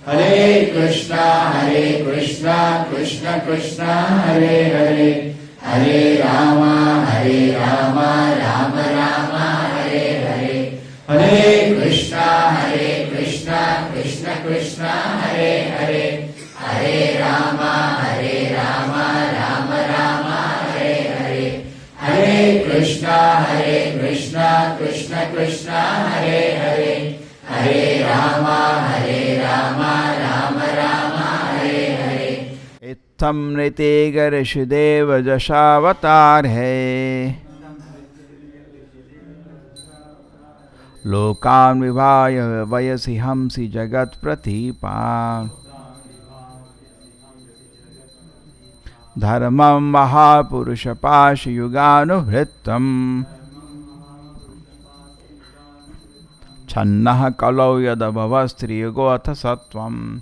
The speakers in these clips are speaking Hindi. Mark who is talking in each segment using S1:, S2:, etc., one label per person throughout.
S1: हरे कृष्णा कृष्ण कृष्ण हरे हरे, हरे राम राम राम हरे हरे, हरे कृष्णा कृष्ण कृष्ण हरे हरे, हरे राम राम राम हरे हरे, हरे कृष्णा कृष्ण कृष्ण हरे हरे, हरे राम राम राम हरे हरे।
S2: इत्थं नृतेगर्षिदेव जशावतार है, लोकान् विभाय वयसि हंसि जगत प्रतीपान्, धर्मं महापुरुष पाशयुगानुभृतम्, छन्नः कलौ यदभवस्त्रियुगोऽथ सत्वम्।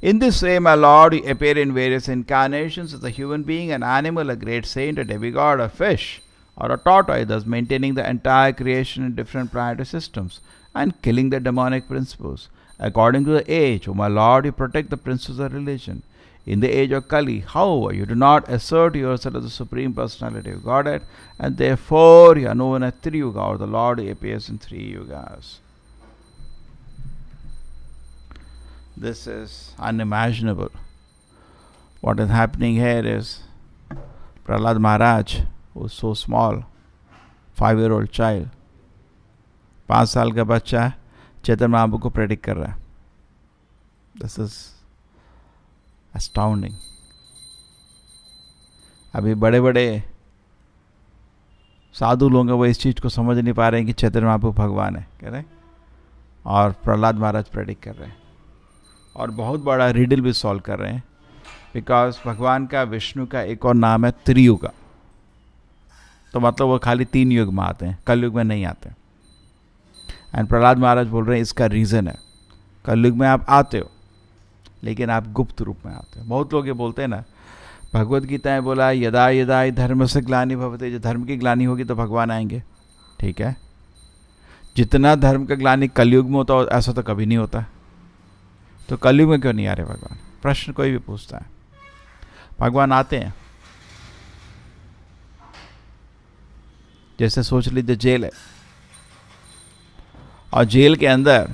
S2: In this way, my Lord, you appear in various incarnations as a human being, an animal, a great saint, a demigod, a fish, or a tortoise, thus maintaining the entire creation in different planetary systems and killing the demonic principles. According to the age, O my Lord, you protect the principles of religion. In the age of Kali, however, you do not assert yourself as the Supreme Personality of Godhead, and therefore you are known as Triyuga, or the Lord who appears in 3 yugas. This is unimaginable. What is happening here is Prahlad Maharaj, who is so small, 5-year-old child, 5 साल का बच्चा चैतन्य महाप्रभु को प्रेडिक्ट कर रहा है. This is astounding. अभी बड़े बड़े साधु लोग वो इस चीज़ को समझ नहीं पा रहे हैं कि चैतन्य महाप्रभु भगवान है, कह रहे हैं, और प्रहलाद महाराज प्रेडिक्ट कर रहे हैं और बहुत बड़ा रिडल भी सॉल्व कर रहे हैं. बिकॉज भगवान का, विष्णु का एक और नाम है त्रियुगा. तो मतलब वो खाली 3 युग में आते हैं, कलयुग में नहीं आते. एंड प्रहलाद महाराज बोल रहे हैं इसका रीज़न है, कलयुग में आप आते हो लेकिन आप गुप्त रूप में आते हो. बहुत लोग ये बोलते हैं ना, भगवद गीता में बोला यदा यदा धर्म से ग्लानि भवते, जो धर्म की ग्लानि होगी तो भगवान आएंगे. ठीक है, जितना धर्म का ग्लानि कलयुग में होता हो ऐसा तो कभी नहीं होता. तो कलयुग में क्यों नहीं आ रहे भगवान? प्रश्न कोई भी पूछता है. भगवान आते हैं. जैसे सोच लीजिए जेल है और जेल के अंदर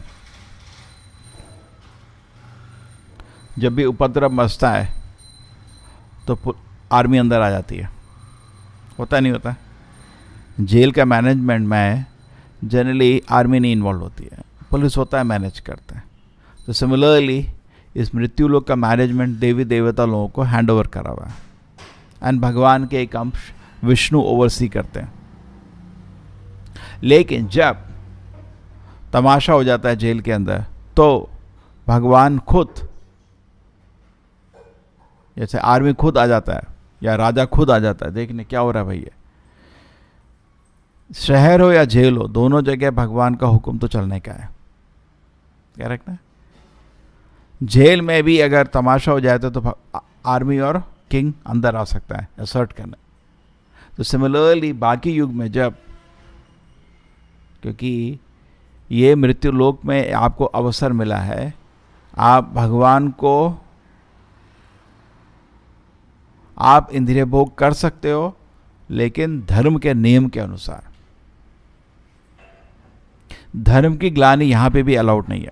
S2: जब भी उपद्रव मचता है तो आर्मी अंदर आ जाती है. होता नहीं होता? जेल का मैनेजमेंट में जनरली आर्मी नहीं इन्वॉल्व होती है, पुलिस होता है, मैनेज करता है. तो सिमिलरली इस मृत्यु लोक का मैनेजमेंट देवी देवता लोगों को हैंड ओवर करा हुआ है एंड भगवान के एक अंश विष्णु ओवरसी करते हैं. लेकिन जब तमाशा हो जाता है जेल के अंदर तो भगवान खुद, जैसे आर्मी खुद आ जाता है या राजा खुद आ जाता है देखने क्या हो रहा है भैया. शहर हो या जेल हो, दोनों जगह भगवान का हुक्म तो चलने का है. क्या रखना है? जेल में भी अगर तमाशा हो जाए तो आर्मी और किंग अंदर आ सकता है असर्ट करने. तो सिमिलरली बाकी युग में जब, क्योंकि ये मृत्यु लोक में आपको अवसर मिला है, आप भगवान को आप इंद्रिय भोग कर सकते हो लेकिन धर्म के नियम के अनुसार. धर्म की ग्लानि यहां पे भी अलाउड नहीं है.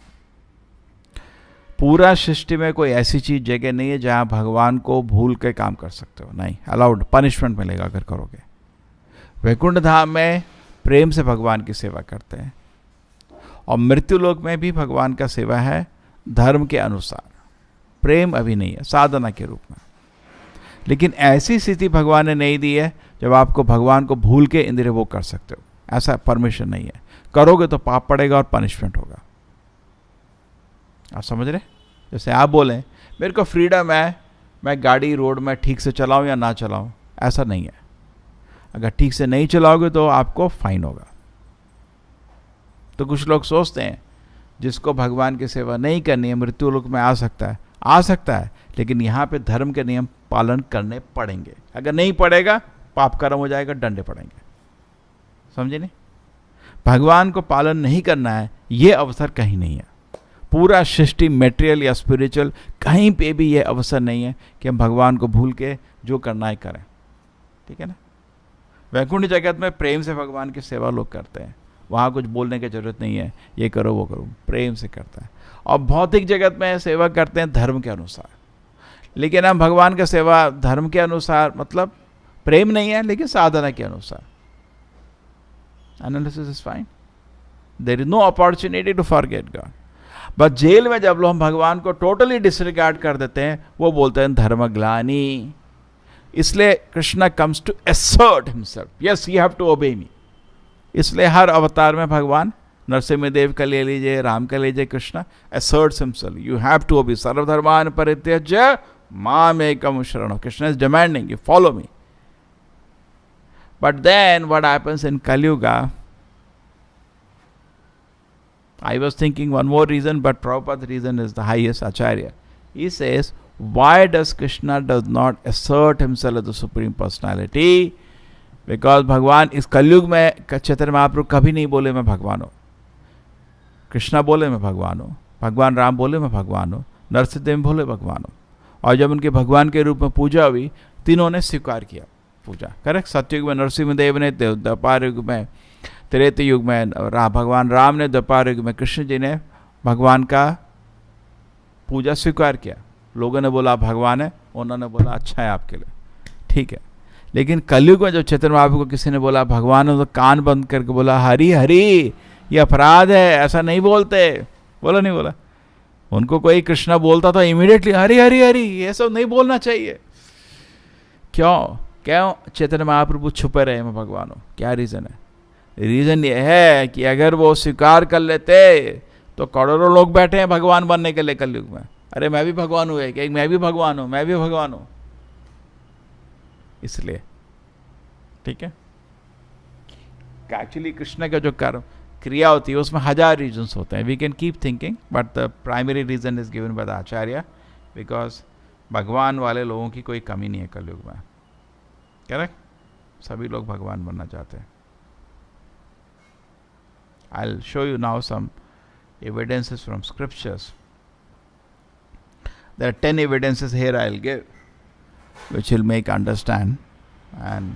S2: पूरा सृष्टि में कोई ऐसी चीज जगह नहीं है जहां भगवान को भूल के काम कर सकते हो. नहीं अलाउड, पनिशमेंट मिलेगा अगर करोगे. वैकुंठ धाम में प्रेम से भगवान की सेवा करते हैं और मृत्यु लोक में भी भगवान का सेवा है धर्म के अनुसार. प्रेम अभी नहीं है, साधना के रूप में. लेकिन ऐसी स्थिति भगवान ने नहीं दी है जब आपको भगवान को भूल के इंद्रिय भोग कर सकते हो. ऐसा परमिशन नहीं है. करोगे तो पाप पड़ेगा और पनिशमेंट होगा. आप समझ रहे? जैसे आप बोलें मेरे को फ्रीडम है, मैं गाड़ी रोड में ठीक से चलाऊं या ना चलाऊं, ऐसा नहीं है. अगर ठीक से नहीं चलाओगे तो आपको फाइन होगा. तो कुछ लोग सोचते हैं जिसको भगवान की सेवा नहीं करनी है मृत्यु लोक में आ सकता है लेकिन यहाँ पे धर्म के नियम पालन करने पड़ेंगे. अगर नहीं पड़ेगा पाप कर्म हो जाएगा, डंडे पड़ेंगे. समझे नहीं? भगवान को पालन नहीं करना है ये अवसर कहीं नहीं है। पूरा सृष्टि मेटेरियल या स्पिरिचुअल कहीं पे भी ये अवसर नहीं है कि हम भगवान को भूल के जो करना है करें, ठीक है ना। वैकुंठ जगत में प्रेम से भगवान की सेवा लोग करते हैं, वहाँ कुछ बोलने की जरूरत नहीं है, ये करो वो करो, प्रेम से करता है। और भौतिक जगत में सेवा करते हैं धर्म के अनुसार, लेकिन हम भगवान का सेवा धर्म के अनुसार मतलब प्रेम नहीं है, लेकिन साधना के अनुसार। Analysis is fine, there is no opportunity to forget God. बस जेल में जब लोग हम भगवान को टोटली डिसरिगार्ड कर देते हैं, वो बोलते हैं धर्मग्लानी। इसलिए Krishna comes to assert himself, yes you have to obey me. इसलिए हर अवतार में भगवान, नरसिंह देव का ले लीजिए, राम का ले लीजिए, Krishna asserts himself, you have to obey, सर्वधर्मान परित्यज्य मामेकम शरणम। Krishna is demanding you follow me. But then what happens in Kaliyuga, I was thinking one more reason, but Prabhupada's reason is the highest, Acharya. He says, why does Krishna does not assert himself as the Supreme Personality? Because भगवान इस कलयुग में चैतन्य महाप्रभु कभी नहीं बोले मैं भगवान हूँ। कृष्णा बोले मैं भगवान हूँ, भगवान राम बोले मैं भगवान हूँ, नरसिंह बोले भगवान हूँ। और जब उनके भगवान के रूप में पूजा हुई, तीनों ने स्वीकार किया पूजा। करेक्ट। सत्ययुग में नरसिंह देव ने, द्वापर युग में, त्रेता युग में भगवान राम ने, द्वापर युग में कृष्ण जी ने भगवान का पूजा स्वीकार किया। लोगों ने बोला भगवान है, उन्होंने बोला अच्छा है आपके लिए, ठीक है। लेकिन कलयुग में जब चैतन्य महाप्रभु को किसी ने बोला भगवान है, तो कान बंद करके बोला हरि हरि, ये अपराध है, ऐसा नहीं बोलते। बोला नहीं बोला? उनको कोई कृष्णा बोलता तो इमीडिएटली हरि हरि हरि, ये सब नहीं बोलना चाहिए। क्यों क्यों चैतन्य महाप्रभु छुपे रहे मैं भगवान हूँ? क्या रीज़न है? रीज़न ये है कि अगर वो स्वीकार कर लेते तो करोड़ों लोग बैठे हैं भगवान बनने के लिए कलयुग में। अरे मैं भी भगवान हूँ, एक मैं भी भगवान हूँ, मैं भी भगवान हूँ, इसलिए, ठीक है। एक्चुअली कृष्ण का जो कर्म क्रिया होती है उसमें 1000 रीजन्स होते हैं। We can keep thinking, but the primary reason is given by the acharya, because भगवान वाले लोगों की कोई कमी नहीं है कलयुग में। करेक्ट? सभी लोग भगवान बनना चाहते हैं। I'll show you now some evidences from scriptures. There are 10 evidences here I'll give, which will make understand. And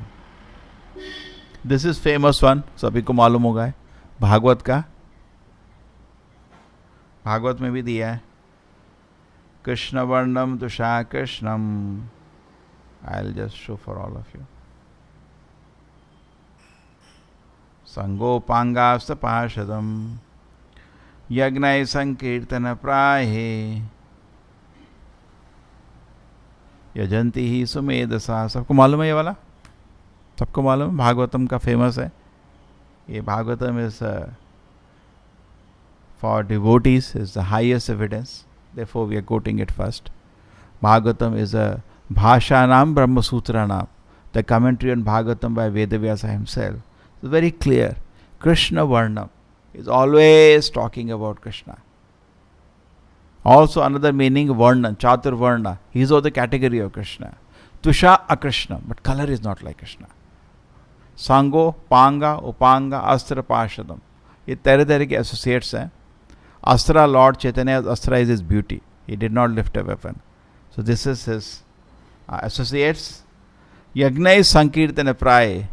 S2: this is famous one, सभी को मालूम होगा है, भागवत का। भागवत में भी दिया है, कृष्ण वर्णम तुषा कृष्णम। I'll just show for all of you. संगोपांगास्त पार्षदम यज्ञ संकीर्तन प्राहे यजंती ही सुमेधसा। सबको मालूम है ये वाला? सबको मालूम है? भागवतम का फेमस है ये। Bhagavatam is for devotees is the highest evidence, therefore we are quoting it first. Bhagavatam is a भाषा नाम ब्रह्म सूत्र नाम, the commentary on Bhagavatam by Vedavyasa himself. It's very clear. Krishna Varnam is always talking about Krishna. Also another meaning Varna, Chatur Varna. He is of the category of Krishna. Tusha Akrishna, but color is not like Krishna. Sango, Panga, Upanga, Astra, Parshadam. ये तरह तरह के associates हैं. Astra, Lord Chaitanya's Astra is his beauty. He did not lift a weapon. So this is his associates. Yajna is Sankirtana Pray.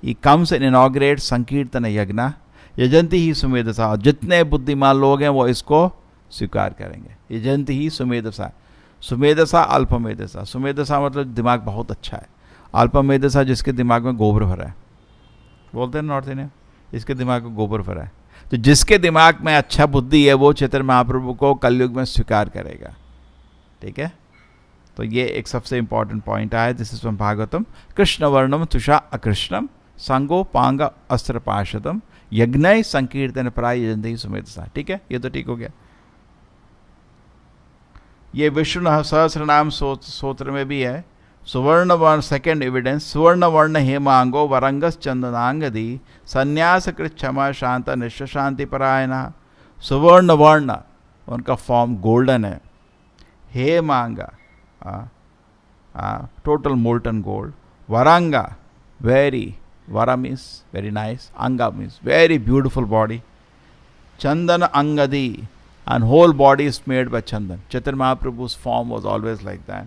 S2: He comes and inaugurates Sankirtana Yajna. यजंती ही सुमेधसा. जितने बुद्धिमान लोग हैं वो इसको स्वीकार करेंगे. यजंती ही सुमेधसा. सुमेधसा अल्पमेधसा. सुमेधसा मतलब दिमाग बहुत अच्छा है. अल्पमेधसा जिसके दिमाग में गोबर भरा है. बोलते हैं नॉर्थ इंडियन, इसके दिमाग में गोबर भरा है. तो जिसके दिमाग में अच्छा बुद्धि है वो चैतन्य महाप्रभु को कलयुग में स्वीकार करेगा. ठीक है, तो ये एक सबसे इंपॉर्टेंट पॉइंट आया. This is from Bhagavatam. कृष्ण वर्णम तुषा अकृष्णम संगो पांग अस्त्र पार्षदम यज्ञ संकीर्तन प्राय यजंती सुमेधसा. ठीक है, ये तो ठीक हो गया. ये विष्णु सहस्र नाम सूत्र में भी है. सुवर्ण वर्ण सेकेंड एविडेंस. सुवर्ण वर्ण हेमांगो वरंगस चंदनांगदी संन्यास कृत क्षमा शांत निश्च शांति परायण. सुवर्ण वर्ण उनका फॉर्म गोल्डन है. हेमांगा टोटल मोल्टन गोल्ड. वरंगा very, vara means very nice, anga means very beautiful body, chandan अंगदी, and whole body is made by chandan. Chaitanya Mahaprabhu's form was always like that.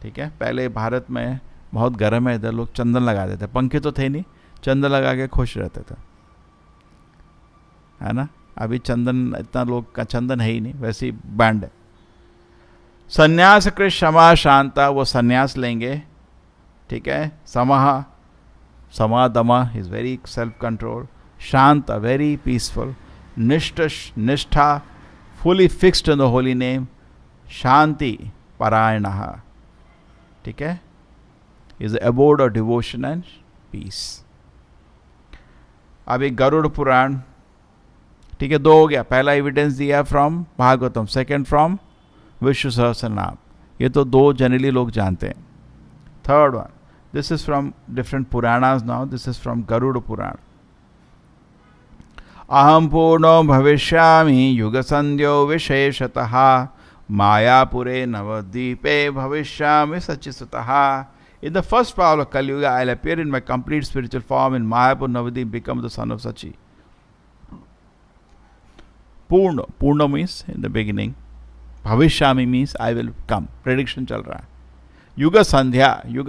S2: ठीक है, पहले भारत में बहुत गर्म है इधर, लोग चंदन लगा देते, पंखे तो थे नहीं, चंदन लगा के खुश रहते थे, है ना. अभी चंदन, इतना लोग का चंदन है ही नहीं, वैसे ही बैंड है. संन्यास कृत क्षमा शांता, वो संन्यास लेंगे. ठीक है, समहा, समा दमा is very self control. Shanta, very peaceful. निष्ठा, fully fixed in the holy name. Shanti, Parayanaha. ठीक है, is the abode of devotion and peace. अभी गरुड़ पुराण, ठीक है, 2 हो गया. पहला एविडेंस दिया from Bhagavatam, second from Vishnu Sahasranama. ये तो 2 जनरली लोग जानते हैं. Third one, this is from different Puranas now. This is from Garuda Purana. अहम पूर्णो भविष्यामि युग संध्यो विशेषतः मायापुरे नवद्वीपे भविष्यामि सचिसतः. In the first power of Kali Yuga, I will appear in my complete spiritual form in Mayapur Navadvip, become the son of Sachi. Purna, Purna means in the beginning. Bhavishyami means I will come. Prediction चल रहा है. Yuga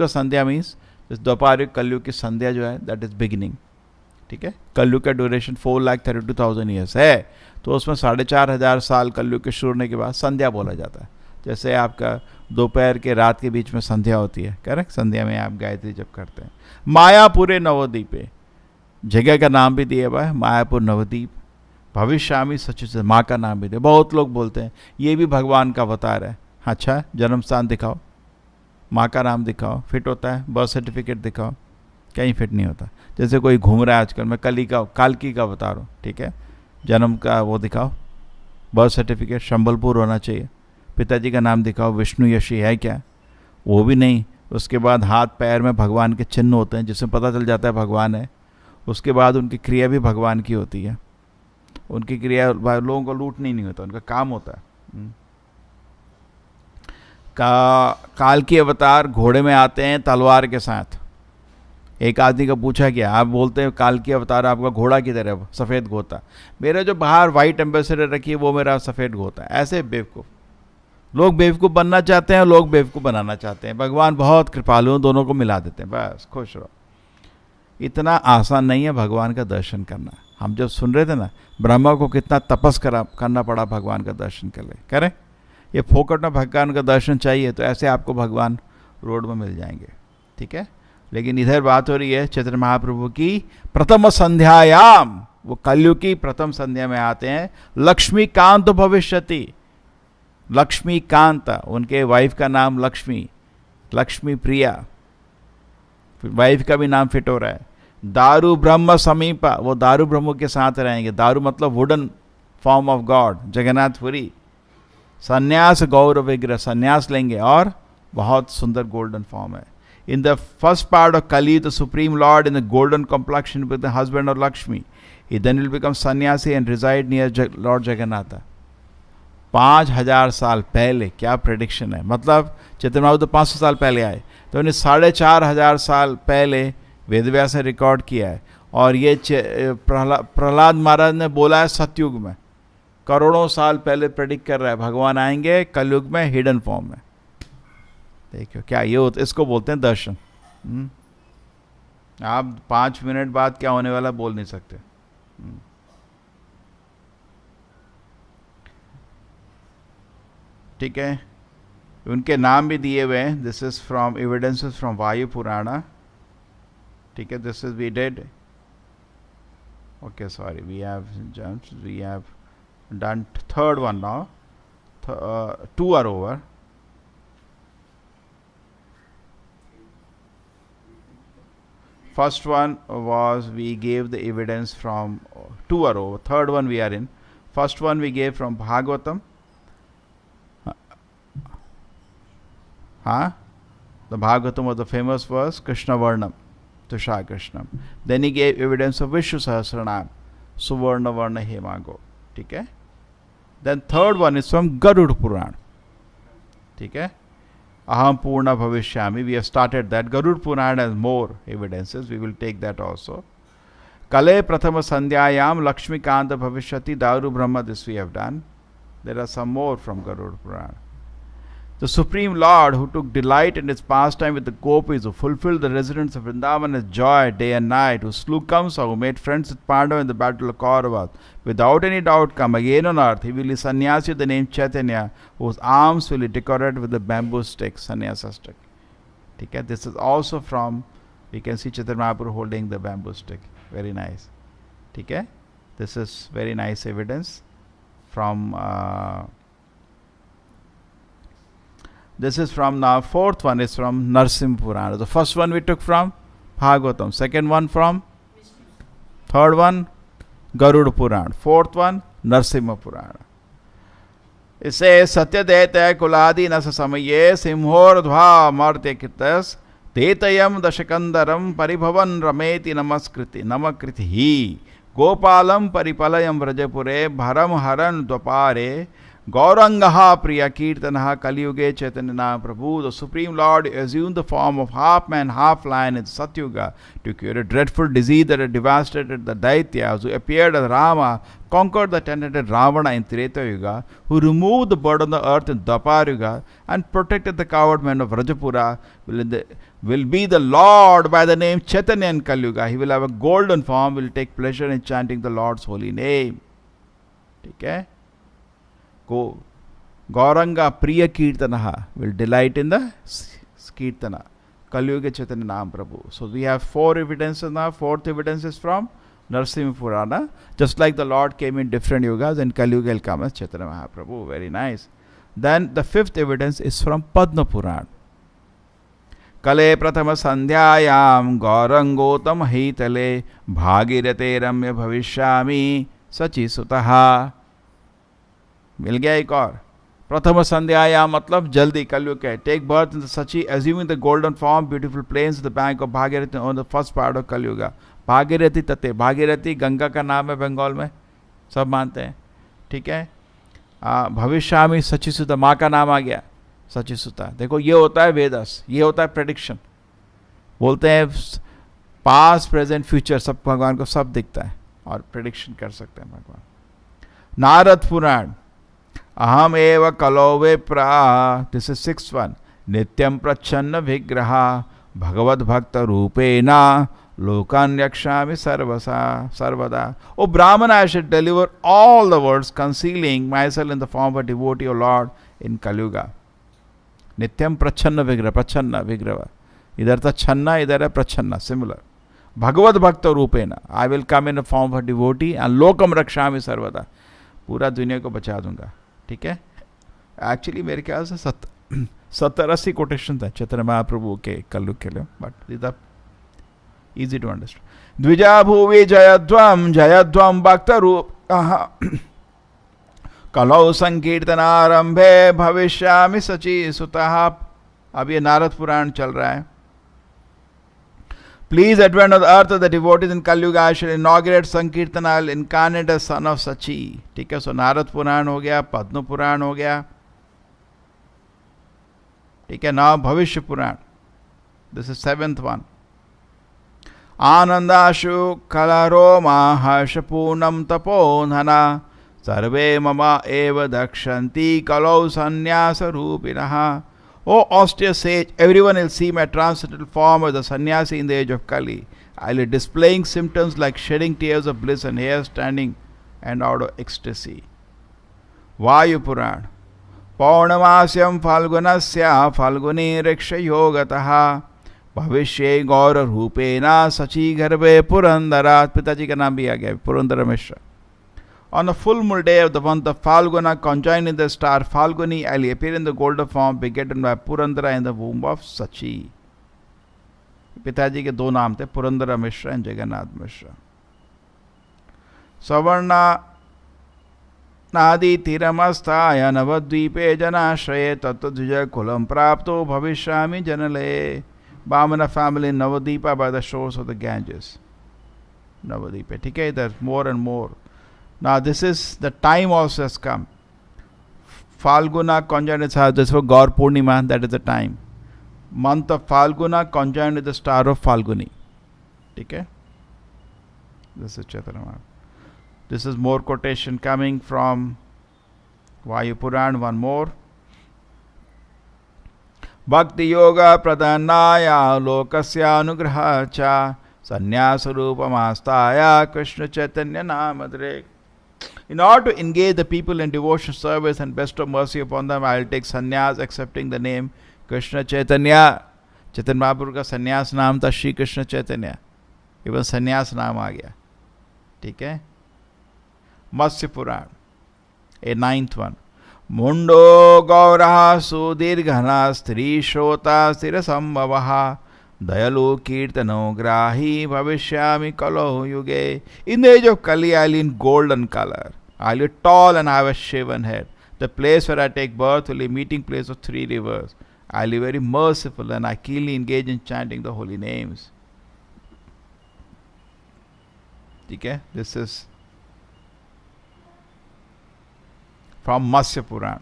S2: Sandhya means this द्वापारिक कलयुग की संध्या जो है, that is beginning. ठीक है, कलयुग का ड्यूरेशन 4,32,000 ईयर्स है, तो उसमें 4,500 साल कलयुग के शुरू होने के बाद संध्या बोला जाता है. जैसे आपका दोपहर के रात के बीच में संध्या होती है, करेक्ट. संध्या में आप गायत्री जप करते हैं. मायापुरे नवद्वीपे, जगह का नाम भी दिया हुआ है, मायापुर नवद्वीप. भविष्यामी सचित, माँ का नाम भी दिया. बहुत लोग बोलते हैं ये भी भगवान का अवतार है. अच्छा, जन्म स्थान दिखाओ, माँ का नाम दिखाओ, फिट होता है. बर्थ सर्टिफिकेट दिखाओ, कहीं फिट नहीं होता. जैसे कोई घूम रहा है आजकल, मैं कालकी का अवतार हूँ, ठीक है, जन्म का वो दिखाओ, बर्थ सर्टिफिकेट शंबलपुर होना चाहिए. पिताजी का नाम दिखाओ, विष्णु यशी है क्या, वो भी नहीं. उसके बाद हाथ पैर में भगवान के चिन्ह होते हैं, जिससे पता चल जाता है भगवान है. उसके बाद उनकी क्रिया भी भगवान की होती है. उनकी क्रिया लोगों को लूटनी नहीं होता, उनका काम होता है. काल की अवतार घोड़े में आते हैं तलवार के साथ. एक आदमी का पूछा गया, आप बोलते हैं काल की अवतार, आपका घोड़ा किधर है? सफ़ेद घोड़ा. मेरा जो बाहर वाइट एम्बेसडर रखी है वो मेरा सफ़ेद घोड़ा है. ऐसे बेवकूफ़ लोग बेवकूफ़ बनना चाहते हैं, लोग बेवकूफ़ बनाना चाहते हैं. भगवान बहुत कृपालु, दोनों को मिला देते हैं, बस खुश रहो. इतना आसान नहीं है भगवान का दर्शन करना. हम जब सुन रहे थे ना, ब्रह्मा को कितना तपस करना पड़ा भगवान का दर्शन कर ले. करें, ये फोकट में भगवान का दर्शन चाहिए तो ऐसे आपको भगवान रोड में मिल जाएंगे. ठीक है, लेकिन इधर बात हो रही है चैतन्य महाप्रभु की प्रथम संध्यायाम. वो कलयुग की प्रथम संध्या में आते हैं. लक्ष्मीकांत भविष्यति. लक्ष्मीकांत, उनके वाइफ का नाम लक्ष्मी, लक्ष्मी प्रिया, वाइफ का भी नाम फिट हो रहा है. दारू ब्रह्म समीपा, वो दारू ब्रह्म के साथ रहेंगे. दारू मतलब wooden form of God, Jagannath Puri. संन्यास गौर विग्रह, संन्यास लेंगे और बहुत सुंदर गोल्डन फॉर्म है. In the first part of Kali, the Supreme Lord in the golden complexion with the husband of Lakshmi. He then will become sannyasi and reside near Lord Jagannatha. 5,000 साल पहले, क्या प्रेडिक्शन है. मतलब चैतन्य महाप्रभु तो 500 साल पहले आए, तो उन्हें 4,500 साल पहले वेदव्यास ने रिकॉर्ड किया है. और ये प्रहलाद महाराज ने बोला है सतयुग में. करोड़ों साल पहले प्रेडिक्ट कर रहा है भगवान आएंगे कलयुग में हिडन फॉर्म में. देखियो क्या ये होता, इसको बोलते हैं दर्शन. आप 5 मिनट बाद क्या होने वाला बोल नहीं सकते. ठीक है, उनके नाम भी दिए हुए हैं. This is from evidences from Vayu Purana. ठीक है, this is we did. Okay, sorry, we have done third one now. 2 are over. First one was we gave the evidence from 2 are over. Third one we are in. First one we gave from Bhagavatam. The Bhagavatam was the famous verse Krishna Varnam, Tushar Krishnam. Then he gave evidence of Vishnu Sahasranam, Suvarna Varna Hemago. ठीक है. Then third one is from Garuda Puran. ठीक है. Aham Purna Bhavishyami. We have started that. Garuda Puran has more evidences. We will take that also. Kale Prathama Sandhyayam Lakshmikanta Bhavishyati Daru Brahma. This we have done. There are some more from Garuda Purana. The Supreme Lord, who took delight in his pastime with the gopis, who fulfilled the residents of Vrindavan as joy day and night, who slew Kamsa, who made friends with Pandava in the battle of Kauravas, without any doubt come again on earth. He will be sannyasi with the name Chaitanya, whose arms will be decorated with the bamboo stick, sannyasa stick. Okay? This is also from, we can see Chaitanya Mahaprabhu holding the bamboo stick. Very nice. Okay? This is very nice evidence from this is from now. Fourth one is from Narsimha Purana. The first one we took from Bhagavatam. Second one from third one Garuda Purana. Fourth one Narsimha Purana. It says Satyadeta Kuladi Nasa Samaye Simhordhva Marte Kitas Tetayam Dashakandaram Paribhavan Rameti Namakriti Hi Gopalam Paripalayam Vrajapure Bharam Haran Dwapare Gaurangaha Priya Kirtanaha Kaliyuge Chaitanya Prabhu. The Supreme Lord assumed the form of half man, half lion in Satyuga to cure a dreadful disease that had devastated the Daityas, who appeared as Rama, conquered the talented Ravana in Treta Yuga, who removed the burden of the earth in Dwapar Yuga, and protected the coward men of Rajapura, will be the Lord by the name Chaitanya in Kaliyuga. He will have a golden form, will take pleasure in chanting the Lord's holy name. Okay? Go. Gauranga Priya Kirtanaha will delight in the Kirtana. Kaliyuga Chaitanya Nam Prabhu. So we have four evidences now. Fourth evidence is from Narsimha Purana. Just like the Lord came in different yugas, and Kaliyuga will come as Chaitanya Mahaprabhu. Very nice. Then the fifth evidence is from Padma Purana. Kale Prathama Sandhyayam Gaurangotam Hitale Bhagirate Ramya Bhavishyami Sachi Sutaha. मिल गया एक और. प्रथम संध्याया मतलब जल्दी कलयुग है. Take birth in the Sachi, assuming the golden form, beautiful plains, the bank of Bhagirathi on the first part of Kalyuga. Bhagirathi तटे. भागीरथी गंगा का नाम है बंगाल में, सब मानते हैं. ठीक है. भविष्यामी सचिसुता, माँ का नाम आ गया सचिसुता. देखो ये होता है वेदस, ये होता है प्रेडिक्शन. बोलते हैं पास्ट प्रेजेंट फ्यूचर सब भगवान को सब दिखता है और प्रेडिक्शन कर सकते हैं भगवान. नारद पुराण. अहम एव कलो विप्रा. This is 6th one. नित्यं प्रच्छन्न विग्रह भगवद भक्त रूपेणा लोकान यक्षामि सर्वदा. O Brahmana, I should deliver all the words, concealing myself in the form of a devotee, O Lord, in Kalyuga. नित्यं प्रच्छन्न विग्रह. प्रच्छन्न विग्रह, इधर था छन्ना, इधर है प्रच्छन्न, सिमिलर. भगवद भक्त रूपेणा, I will come in the form of a devotee and लोकम रक्षामि सर्वदा. पूरा दुनिया को बचा दूंगा. ठीक है. एक्चुअली मेरे ख्याल से 70-80 कोटेशन था चैतन्य महाप्रभु के कलयुग के लिए, but this are easy to understand. द्विजा भुवि जयध्वम भक्त रूप कलौ संकीर्तनारंभे भविष्यामि सची सुतः. अब ये नारद पुराण चल रहा है. Please advent of the earth of the devotees in Kalyuga, I shall inaugurate Sankirtan, I will incarnate as son of Sachi. ठीक है. सो नारद पुराण हो गया, पद्म पुराण हो गया. ठीक है. Now Bhavishya Purana. This is 7th one. आनंदाशु कलरोमा हर्षपूर्णम तपोधना सर्वे मम एव दक्षन्ति कलौ संन्यास रूपिणः. O austere sage, everyone will see my transcendental form as a sannyasi in the age of Kali. I will be displaying symptoms like shedding tears of bliss and hair standing and out of ecstasy. Vayu Puran. Paurnamasyam falgunasya falguni riksha yogataha bhavishye gaura rupena sachi garbhe purandarat. पिताजी का नाम भी आ गया, Purandar Mishra. On the full moon day of the month of Falguna, conjoined in the star Falguni, I will appear in the golden form, begotten by Purandara in the womb of Sachi. पिताजी के दो नाम थे, पुरंदर मिश्रा एंड जगन्नाथ मिश्रा. सवर्णा नादि तीरमस्थाय नवद्वीपे जनाश्रये तत्त्वद्विज कुलं प्राप्तो भविष्यामि जनले. Bhamana family in Navadvipa by the shores of the Ganges. Navadvipa. ठीक है. There's more and more. Now this is the time also has come. Falguna conjoined is this for Gaur Purnima, that is the time. Month of Falguna conjoined with the star of Falguni. ठीक है. This is Chaitanya Mahaprabhu. This is more quotation coming from Vayu Puran, one more. Bhakti yoga pradhanaya lokasya anugraha cha sannyasa rupamastaya Krishna Chaitanya namadre. In order to engage the people in devotion service and bestow mercy upon them, I will take sannyas, accepting the name Krishna Chaitanya. Chaitanya Mahaprabhu का संन्यास नाम था श्री कृष्ण चैतन्य. इवन संन्यास नाम आ गया. ठीक है. मत्स्य पुराण, a ninth one. मुंडो गौरः सुदीर्घना स्त्री श्रोता स्थिर संभवः दयालु कीर्तनो ग्राही भविष्यामि कलो युगे. In the age of Kali, I will in golden color. I will be tall and have a shaven head. The place where I take birth will be meeting place of 3 rivers. I will be very merciful and I keenly engage in chanting the holy names. Okay, this is from Matsya Puran.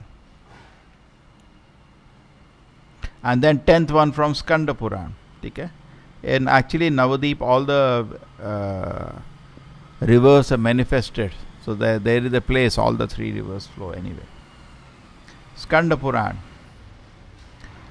S2: And then 10th one from Skanda Puran. Okay? And actually in Navadip all the rivers are manifested. So there is a place all the 3 rivers flow anyway. Skanda Puran.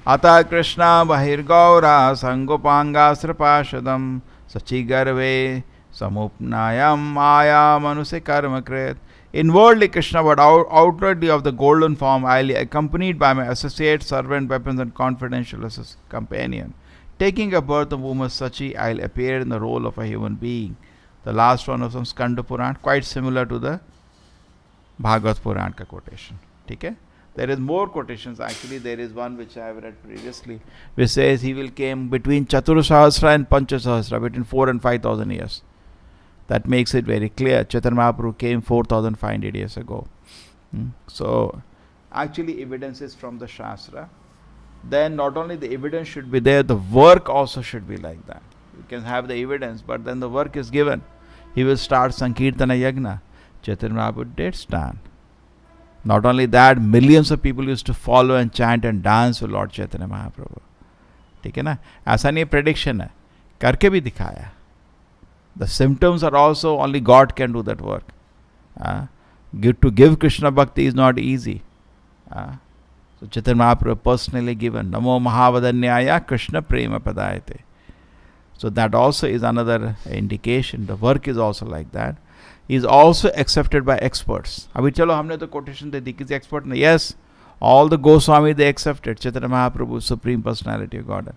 S2: Ata Krishna Bahirgaura Sangopanga Srapashadam Sachigarve Samupnayam Maya Manuse Karmakret. Inwardly Krishna, but outwardly of the golden form, I will accompanied by my associate, servant, weapons and confidential companion. Taking a birth of woman Sachi, I will appear in the role of a human being. The last one was from Skanda Puran, quite similar to the Bhagavad Puran ka quotation. Okay? There is more quotations actually. There is one which I have read previously, which says he will came between Chatur Sahasra and Pancha Sahasra, between 4,000 and 5,000 years. That makes it very clear. Chaitanya Mahaprabhu came 4,500 years ago. So, actually evidence is from the Shastra. Then not only the evidence should be there, the work also should be like that. You can have the evidence, but then the work is given. He will start Sankirtana Yagna. Chaitanya Mahaprabhu did stand. Not only that, millions of people used to follow and chant and dance with Lord Chaitanya Mahaprabhu. ठीक है ना? ऐसा नहीं prediction है, करके भी दिखाया. The symptoms are also only God can do that work. To give Krishna Bhakti is not easy. So Chaitanya Mahaprabhu personally given Namo Mahavadanyaya Krishna Prema Padayate. So that also is another indication. The work is also like that. He is also accepted by experts. Abhi chalo humne to quotation de di kisi expert ne. Yes, all the Goswami they accepted Chaitanya Mahaprabhu, Supreme Personality of Godhead.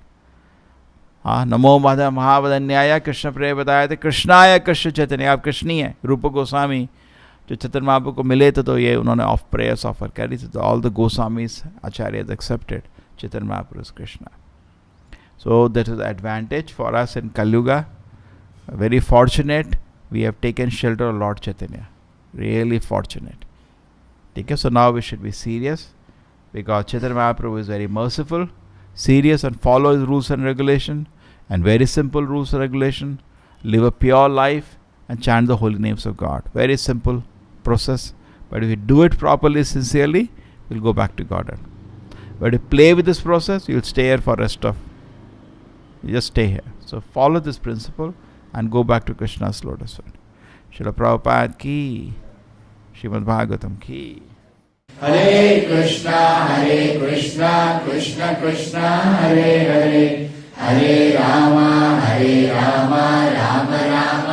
S2: नमो महावदन्याय कृष्ण प्रेम बताया थे कृष्णाय कृष्ण चैतन्य. आप कृष्णी है. रूप गोस्वामी जो चैतन्य महाप्रभु को मिले थे तो ये उन्होंने ऑफ प्रेयर्स ऑफर करी थी. तो all the Goswamis acharyas accepted Chaitanya Mahaprabhu Krishna. So that is advantage for us in Kaliyuga. Very fortunate we have taken shelter of lord Chaitanya. Really fortunate. ठीक है. So now we should be serious because Chaitanya Mahaprabhu is very merciful, serious and follow his rules and regulation, and very simple rules and regulation. Live a pure life and chant the holy names of God. Very simple process, but if you do it properly, sincerely, you'll go back to God. But if you play with this process, you'll stay here for rest of. You just stay here. So follow this principle and go back to Krishna's lotus feet. Srila Prabhupada ki, Srimad Bhagavatam ki.
S1: Hare Krishna, Krishna Krishna, Hare Hare, Hare Rama, Rama Rama.